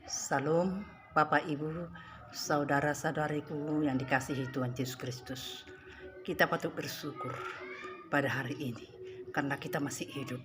Salam Bapak Ibu, saudara-saudariku yang dikasihi Tuhan Yesus Kristus. Kita patut bersyukur pada hari ini karena kita masih hidup.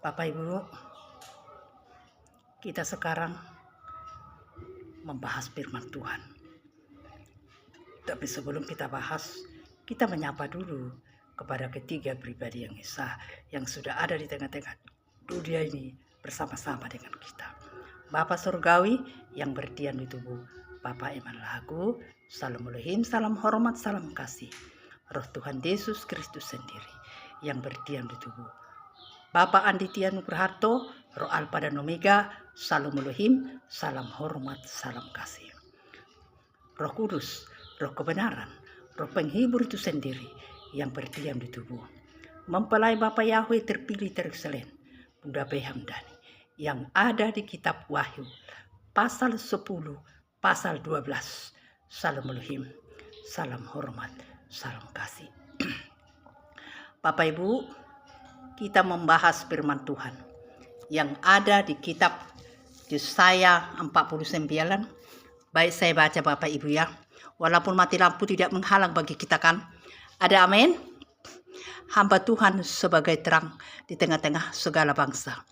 Bapak Ibu, kita sekarang membahas firman Tuhan. Tapi sebelum kita bahas, kita menyapa dulu kepada ketiga pribadi yang esa yang sudah ada di tengah-tengah dunia ini bersama-sama dengan kita. Bapa Surgawi yang berdiam di tubuh Bapak Iman Lagu, salam Elohim, salam hormat, salam kasih. Roh Tuhan Yesus Kristus sendiri yang berdiam di tubuh Bapak Anditya Nugraharto, Roh Alfa dan Omega, salam Elohim, salam hormat, salam kasih. Roh Kudus, Roh kebenaran, Roh penghibur itu sendiri yang berdiam di tubuh mempelai Bapak Yahweh terpilih terekselen Bunda Behamdani yang ada di kitab Wahyu pasal 10 pasal 12. Salam Elohim, salam hormat, salam kasih. Bapak Ibu, kita membahas firman Tuhan yang ada di kitab Yesaya 49. Baik, saya baca Bapak Ibu ya. Walaupun mati lampu tidak menghalang bagi kita kan. Ada amin? Hamba Tuhan sebagai terang di tengah-tengah segala bangsa.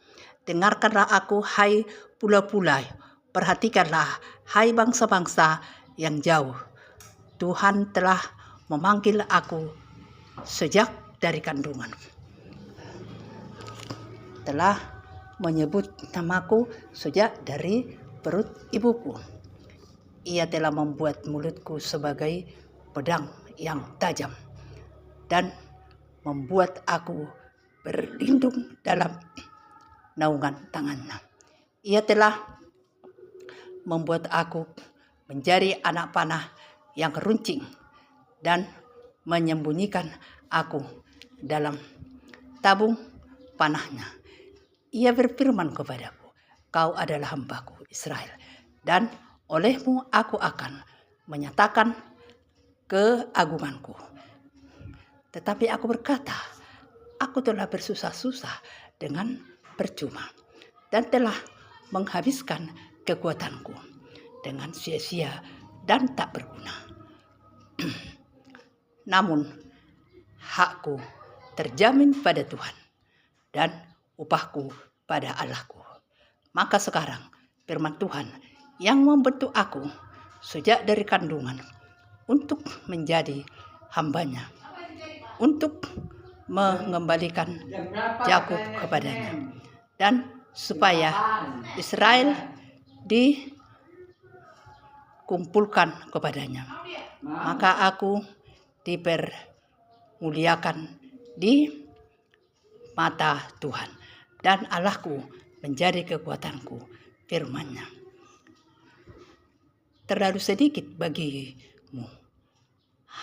Dengarkanlah aku, hai pula-pulai. Perhatikanlah, hai bangsa-bangsa yang jauh. Tuhan telah memanggil aku sejak dari kandungan. Telah menyebut namaku sejak dari perut ibuku. Ia telah membuat mulutku sebagai pedang yang tajam dan membuat aku berlindung dalam naungan tangannya. Ia telah membuat aku menjadi anak panah yang runcing dan menyembunyikan aku dalam tabung panahnya. Ia berfirman kepadaku, kau adalah hambaku Israel, dan olehmu aku akan menyatakan keagunganku. Tetapi aku berkata, aku telah bersusah-susah dengan percuma dan telah menghabiskan kekuatanku dengan sia-sia dan tak berguna. Namun hakku terjamin pada Tuhan dan upahku pada Allahku. Maka sekarang firman Tuhan yang membentuk aku sejak dari kandungan untuk menjadi hambanya, untuk mengembalikan Yakub kepadanya, dan supaya Israel dikumpulkan kepadanya. Maka aku dipermuliakan di mata Tuhan, dan Allahku menjadi kekuatanku. Firman-Nya, terlalu sedikit bagimu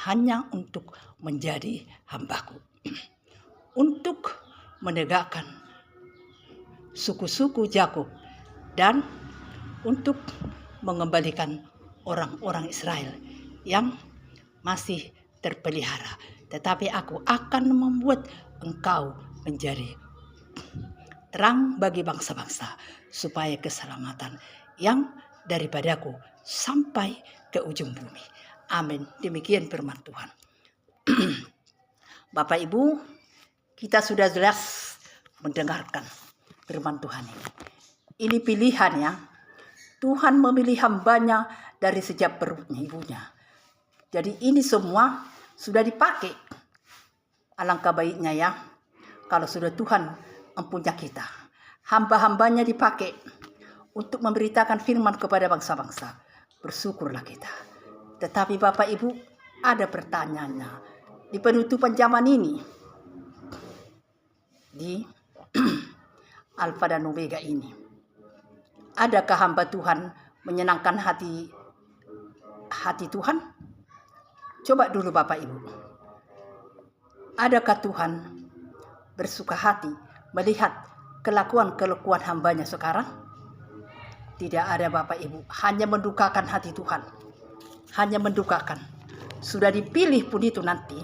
hanya untuk menjadi hambaku, untuk menegakkan suku-suku Yakub dan untuk mengembalikan orang-orang Israel yang masih terpelihara. Tetapi aku akan membuat engkau menjadi terang bagi bangsa-bangsa, supaya keselamatan yang daripadaku sampai ke ujung bumi. Amin. Demikian firman Tuhan. Bapak Ibu, kita sudah jelas mendengarkan firman Tuhan ini. Ini pilihannya. Tuhan memilih hambanya dari sejak perutnya ibunya. Jadi ini semua sudah dipakai. Alangkah baiknya ya, kalau sudah Tuhan empunya kita. Hamba-hambanya dipakai untuk memberitakan firman kepada bangsa-bangsa. Bersyukurlah kita. Tetapi Bapak Ibu, ada pertanyaannya. Di penutupan zaman ini, di Alfa dan Omega ini, adakah hamba Tuhan menyenangkan hati Tuhan? Coba dulu Bapak Ibu. Adakah Tuhan bersuka hati melihat kelakuan hambanya sekarang? Tidak ada Bapak Ibu. Hanya mendukakan hati Tuhan. Hanya mendukakan. Sudah dipilih pun itu nanti.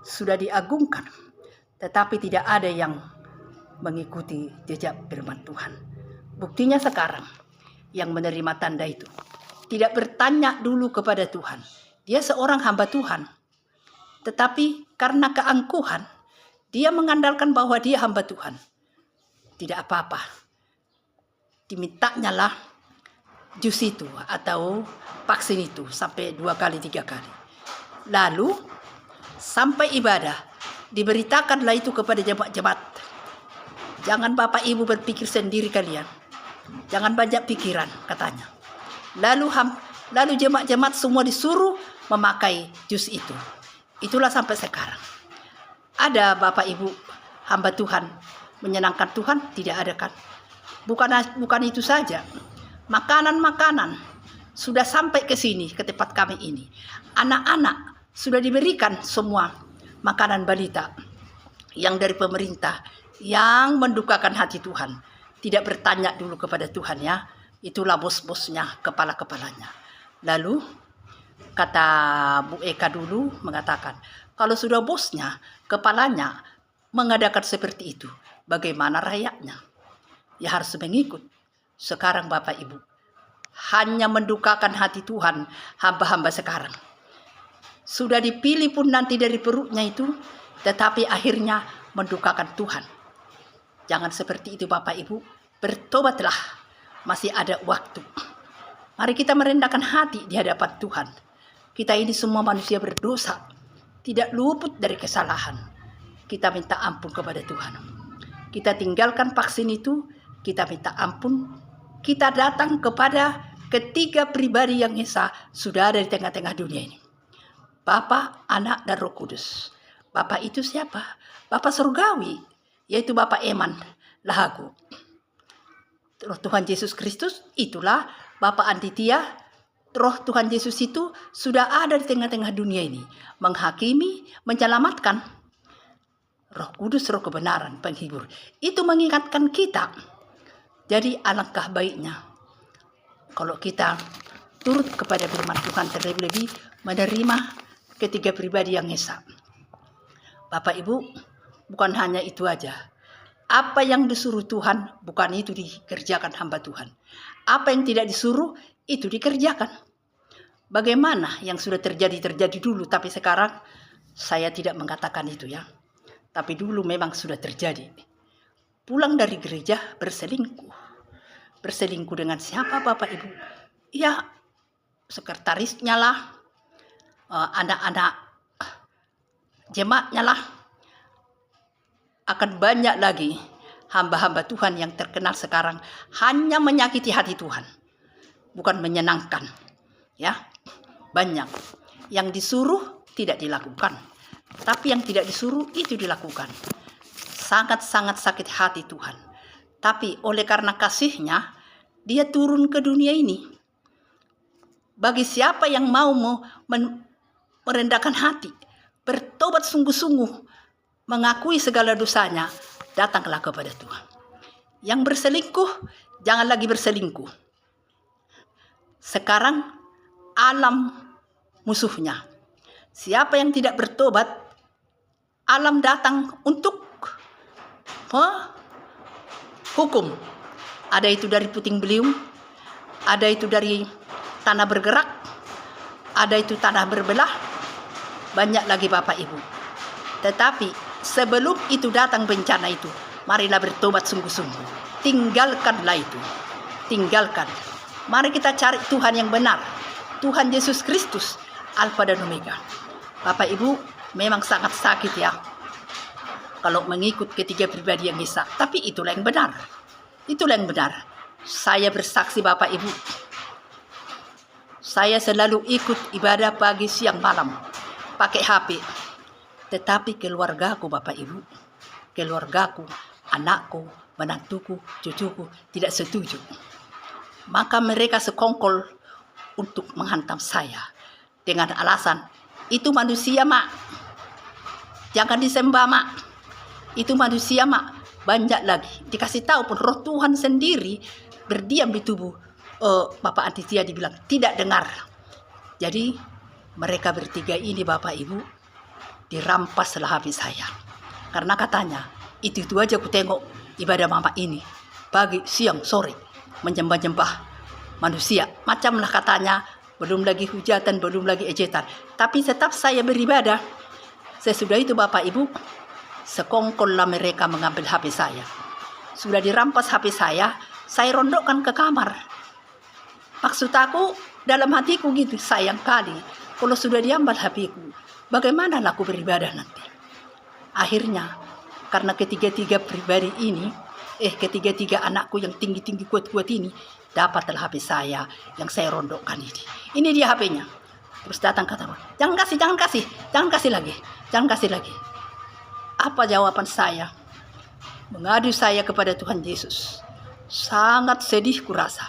Sudah diagungkan. Tetapi tidak ada yang mengikuti jejak firman Tuhan. Buktinya sekarang yang menerima tanda itu tidak bertanya dulu kepada Tuhan. Dia seorang hamba Tuhan. Tetapi karena keangkuhan, dia mengandalkan bahwa dia hamba Tuhan. Tidak apa-apa. Dimintanya lah jus itu atau vaksin itu sampai 2 kali 3 kali. Lalu sampai ibadah diberitakanlah itu kepada jemaat-jemaat. Jangan Bapak Ibu berpikir sendiri kalian. Jangan banyak pikiran katanya. Lalu jemaat-jemaat semua disuruh memakai jus itu. Itulah sampai sekarang. Ada Bapak Ibu hamba Tuhan menyenangkan Tuhan? Tidak ada kan? Bukan itu saja. Makanan-makanan sudah sampai ke sini, ke tempat kami ini. Anak-anak sudah diberikan semua makanan balita yang dari pemerintah, yang mendukakan hati Tuhan. Tidak bertanya dulu kepada Tuhan ya. Itulah bos-bosnya, kepala-kepalanya. Lalu kata Bu Eka dulu mengatakan, kalau sudah bosnya, kepalanya mengadakan seperti itu, bagaimana rakyatnya? Ya harus mengikut. Sekarang Bapak Ibu hanya mendukakan hati Tuhan hamba-hamba sekarang. Sudah dipilih pun nanti dari perutnya itu, tetapi akhirnya mendukakan Tuhan. Jangan seperti itu Bapak Ibu. Bertobatlah, masih ada waktu. Mari kita merendahkan hati di hadapan Tuhan. Kita ini semua manusia berdosa, tidak luput dari kesalahan. Kita minta ampun kepada Tuhan. Kita tinggalkan vaksin itu, kita minta ampun. Kita datang kepada ketiga pribadi yang esa sudah ada di tengah-tengah dunia ini. Bapa, Anak, dan Roh Kudus. Bapa itu siapa? Bapa surgawi, yaitu Bapa Eman Lahagu. Roh Tuhan Yesus Kristus, itulah Bapa Antitia. Roh Tuhan Yesus itu sudah ada di tengah-tengah dunia ini. Menghakimi, menyelamatkan. Roh Kudus, Roh kebenaran, penghibur. Itu mengingatkan kita. Jadi alangkah baiknya kalau kita turut kepada firman Tuhan, terlebih-lebih menerima ketiga pribadi yang esa. Bapak Ibu, bukan hanya itu aja. Apa yang disuruh Tuhan, bukan itu dikerjakan hamba Tuhan. Apa yang tidak disuruh, itu dikerjakan. Bagaimana yang sudah terjadi dulu, tapi sekarang saya tidak mengatakan itu ya. Tapi dulu memang sudah terjadi. Pulang dari gereja berselingkuh. Berselingkuh dengan siapa Bapak Ibu? Ya, sekretarisnya lah, anak-anak jemaatnya lah. Akan banyak lagi hamba-hamba Tuhan yang terkenal sekarang hanya menyakiti hati Tuhan. Bukan menyenangkan. Ya, banyak. Yang disuruh tidak dilakukan. Tapi yang tidak disuruh itu dilakukan. Sangat-sangat sakit hati Tuhan. Tapi oleh karena kasihnya, dia turun ke dunia ini. Bagi siapa yang mau merendahkan hati, bertobat sungguh-sungguh, mengakui segala dosanya, datanglah kepada Tuhan. Yang berselingkuh, jangan lagi berselingkuh. Sekarang alam musuhnya. Siapa yang tidak bertobat, alam datang untuk hukum. Ada itu dari puting beliung, ada itu dari tanah bergerak, ada itu tanah berbelah, banyak lagi Bapak Ibu. Tetapi sebelum itu datang bencana itu, marilah bertobat sungguh-sungguh. Tinggalkanlah itu. Tinggalkan. Mari kita cari Tuhan yang benar. Tuhan Yesus Kristus, Alfa dan Omega. Bapak Ibu, memang sangat sakit ya kalau mengikut ketiga pribadi yang esa. Tapi itulah yang benar. Itulah yang benar. Saya bersaksi Bapak Ibu. Saya selalu ikut ibadah pagi, siang, malam. Pakai HP. Tetapi keluargaku Bapak Ibu. Keluargaku, anakku, menantuku, cucuku tidak setuju. Maka mereka sekongkol untuk menghantam saya. Dengan alasan, itu manusia mak. Jangan disembah mak. Itu manusia mak. Banyak lagi. Dikasih tahu pun roh Tuhan sendiri berdiam di tubuh Bapak Antitia dibilang tidak dengar. Jadi mereka bertiga ini Bapak Ibu dirampaslah habis saya. Karena katanya itu aja aku tengok ibadah mama ini. pagi, siang, sore, menyembah-nyembah manusia. Macamlah katanya, belum lagi hujatan, belum lagi ejetan. Tapi tetap saya beribadah. Sesudah itu Bapak Ibu, sekongkollah mereka mengambil HP saya. Sudah dirampas HP saya rondokkan ke kamar. Maksud aku, dalam hatiku gitu, sayang kali kalau sudah diambil HP-ku, bagaimana aku beribadah nanti? Akhirnya, karena ketiga-tiga pribadi ini, ketiga-tiga anakku yang tinggi-tinggi kuat-kuat ini, dapatlah HP saya yang saya rondokkan ini. Ini dia HP-nya. Terus datang kata, jangan kasih lagi. Apa jawaban saya? Mengadu saya kepada Tuhan Yesus. Sangat sedih kurasa.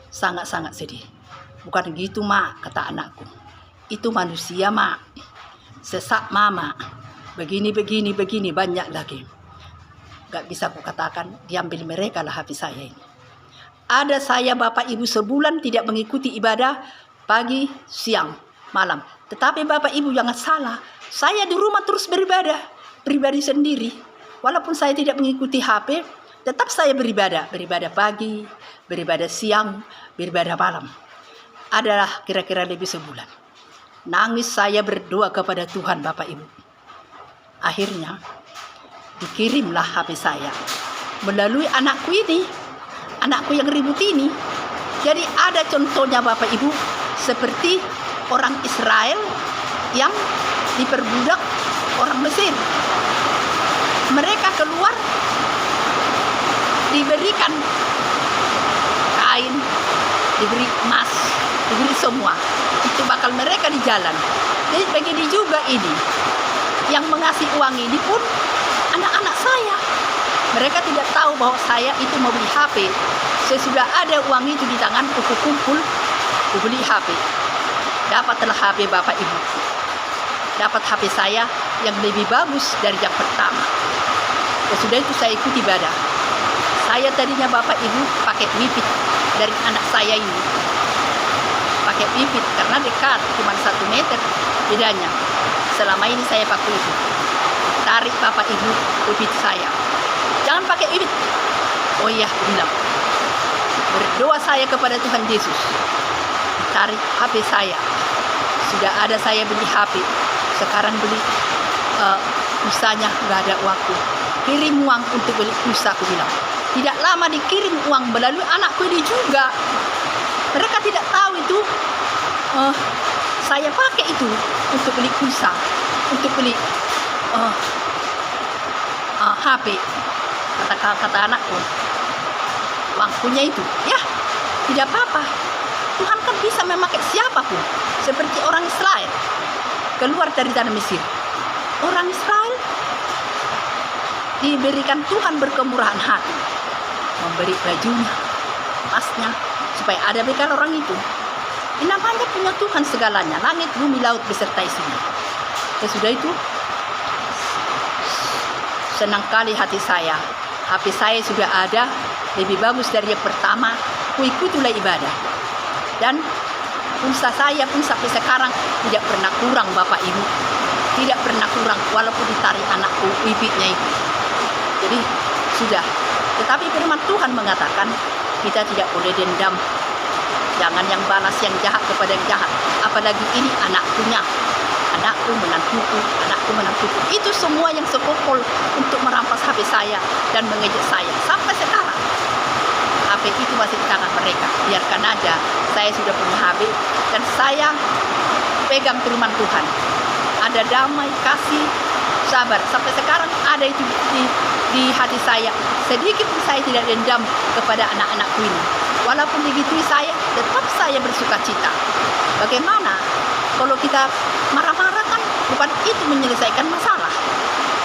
Sangat-sangat sedih. Bukan gitu, Mak, kata anakku. Itu manusia, Mak. Sesak Mama. Begini, banyak lagi. Gak bisa aku katakan, diambil mereka lah HP saya ini. Ada saya Bapak Ibu sebulan tidak mengikuti ibadah pagi, siang, malam. Tetapi Bapak Ibu jangan salah. Saya di rumah terus beribadah. Pribadi sendiri. Walaupun saya tidak mengikuti HP, tetap saya beribadah. Beribadah pagi, beribadah siang, beribadah malam. Adalah kira-kira lebih sebulan. Nangis saya berdoa kepada Tuhan Bapak Ibu. Akhirnya dikirimlah HP saya melalui anakku ini. Anakku yang ribut ini. Jadi ada contohnya Bapak Ibu. Seperti orang Israel yang diperbudak orang Mesir. Mereka keluar diberikan kain, diberi emas, diberi semua. Itu bakal mereka di jalan. Jadi begini juga ini. Yang mengasih uang ini pun anak-anak saya. Mereka tidak tahu bahwa saya itu mau beli HP. Sesudah ada uang itu di tangan, aku kumpul, aku beli HP. Dapatlah HP Bapak Ibu. Dapat HP saya yang lebih bagus dari yang pertama. Sesudah itu saya ikuti ibadah. Saya tadinya Bapak Ibu pakai wifi dari anak saya ini. Pakai wifi karena dekat, cuma 1 meter bedanya. Selama ini saya pakai itu. Tarik Bapak Ibu wifi saya. Jangan pakai wifi. Oh iya, bilang. Berdoa saya kepada Tuhan Yesus. Tarik HP saya. Sudah ada saya beli HP. Sekarang beli pulsanya nggak ada waktu. Kirim uang untuk beli pulsa, aku bilang. Tidak lama dikirim uang melalui anakku ini juga. Mereka tidak tahu itu. Saya pakai itu untuk beli pulsa, untuk beli HP. Kata anakku, uang punya itu, ya tidak apa-apa. Tuhan kan bisa memakai siapapun, seperti orang Israel keluar dari tanah Mesir. Orang Israel diberikan Tuhan berkemurahan hati, memberi bajunya, emasnya, supaya ada bekal orang itu. Ini namanya punya Tuhan segalanya, langit, bumi, laut beserta isinya. Sesudah itu, senang kali hati saya. HP saya sudah ada, lebih bagus dari yang pertama. Ikutilah ibadah. Dan pulsa saya pun sampai sekarang tidak pernah kurang Bapak Ibu. Tidak pernah kurang walaupun ditarik anakku wifi-nya itu. Jadi sudah. Tetapi firman Tuhan mengatakan kita tidak boleh dendam. Jangan yang balas yang jahat kepada yang jahat. Apalagi ini anakkunya. Anakku, menantuku. Itu semua yang sekongkol untuk merampas HP saya dan mengejek saya. Sampai sekarang. HP itu masih di tangan mereka. Biarkan aja. Saya sudah punya HP. Dan saya pegang firman Tuhan. Ada damai, kasih, sabar. Sampai sekarang ada itu di hati saya. Sedikit pun saya tidak dendam kepada anak-anakku ini. Walaupun begitu saya tetap saya bersuka cita. Bagaimana? Kalau kita marah-marah kan bukan itu menyelesaikan masalah.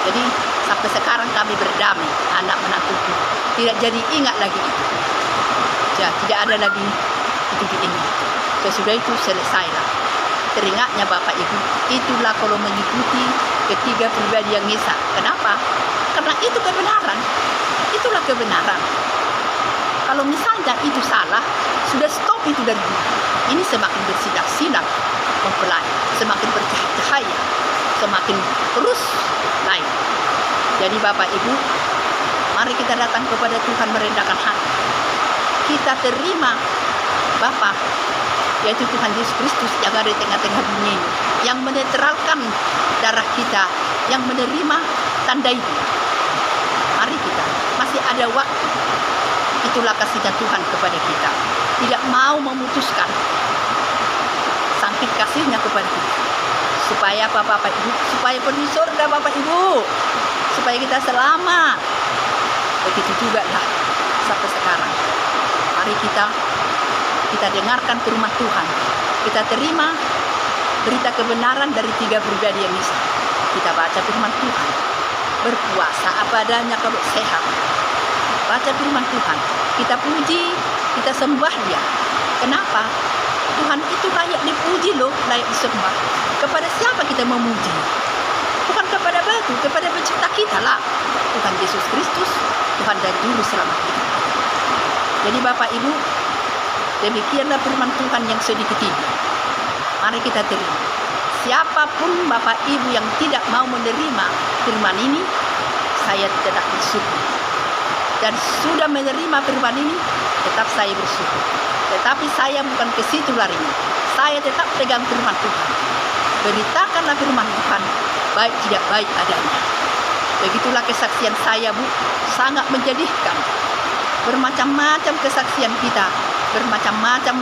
Jadi sampai sekarang kami berdamai, anak menantuku. Tidak jadi ingat lagi itu. Ya, tidak ada lagi itu ini. Sesudah itu selesailah. Teringatnya Bapak Ibu, itulah kalau mengikuti ketiga pribadi yang Esa. Kenapa? Karena itu kebenaran. Itulah kebenaran. Kalau misalnya itu salah, sudah stop itu dari dulu. Ini semakin bersinar-sinar mempelai, semakin bercahaya, semakin terus naik. Jadi Bapak Ibu, mari kita datang kepada Tuhan merendahkan hati. kita terima Bapa, yaitu Tuhan Yesus Kristus yang ada di tengah-tengah dunia ini, yang menetralkan darah kita, yang menerima tanda itu. Mari kita, masih ada waktu. Itulah kasihnya Tuhan kepada kita. Tidak mau memutuskan sangkit kasihnya kepada kita. Supaya apa Bapak Ibu? Supaya penuh surga Bapak Ibu. Supaya kita selamat. Begitu juga lah sampai sekarang. Mari kita dengarkan firman Tuhan. Kita terima berita kebenaran dari 3 pribadi yang bisa. Kita baca firman Tuhan. Berpuasa apa adanya kalau sehat. Baca firman Tuhan. Kita puji, kita sembah Dia. Kenapa? Tuhan itu layak dipuji loh, layak disembah. Kepada siapa kita memuji? Bukan kepada batu, kepada pencipta kita lah. Tuhan Yesus Kristus, Tuhan dan Juru Selamat kita. Jadi Bapak Ibu, demikianlah firman Tuhan yang sedikit ini. Mari kita terima. Siapapun Bapak Ibu yang tidak mau menerima firman ini, saya tidak bersyukur. Dan sudah menerima firman ini, tetap saya bersyukur. Tetapi saya bukan ke situ larinya. Saya tetap pegang firman Tuhan. Beritakanlah firman Tuhan, baik tidak baik adanya. Begitulah kesaksian saya, Bu. Sangat menjadikan. Bermacam-macam kesaksian kita. Bermacam-macam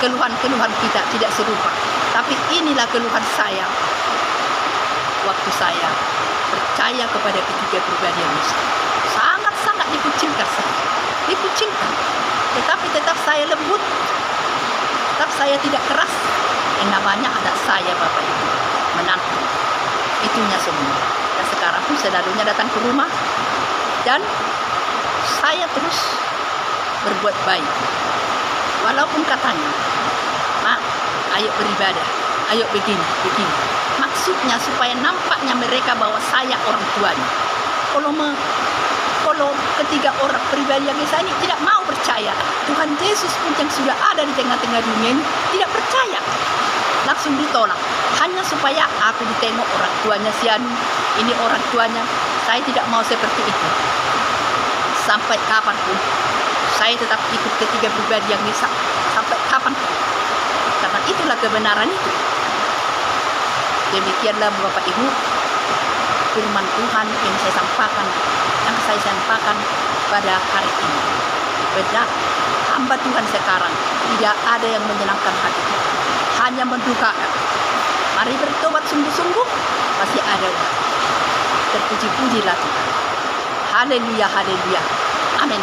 keluhan-keluhan kita tidak serupa. Tapi inilah keluhan saya. Waktu saya percaya kepada ketiga pribadi yang besar. Sangat-sangat dikucilkan saya. Dikucilkan. Tetapi tetap saya lembut. Tetap saya tidak keras. Yang namanya anak saya Bapak Ibu. Menantu. Itunya semua. Dan sekarang pun selalunya datang ke rumah. Dan saya terus berbuat baik. Walaupun katanya, Mak, ayo beribadah. Ayo begini. Maksudnya supaya nampaknya mereka bahwa saya orang tuanya. Kalau ketiga orang pribadi yang saya ini tidak mau percaya, Tuhan Yesus pun yang sudah ada di tengah-tengah dunia ini tidak percaya, langsung ditolak. Hanya supaya aku ditengok orang tuanya si Anu, ini orang tuanya. Saya tidak mau seperti itu. Sampai kapanpun saya tetap ikut ketiga pribadi yang bisa. Sampai kapanpun. Karena itulah kebenaran itu. Demikianlah Bapak Ibu firman Tuhan yang saya sampaikan pada hari ini. Benar, hamba Tuhan sekarang tidak ada yang menyenangkan hati Tuhan, hanya mendukakan. Mari bertobat sungguh-sungguh, masih ada. Terpuji-pujilah Tuhan. Haleluya, haleluya. Amin.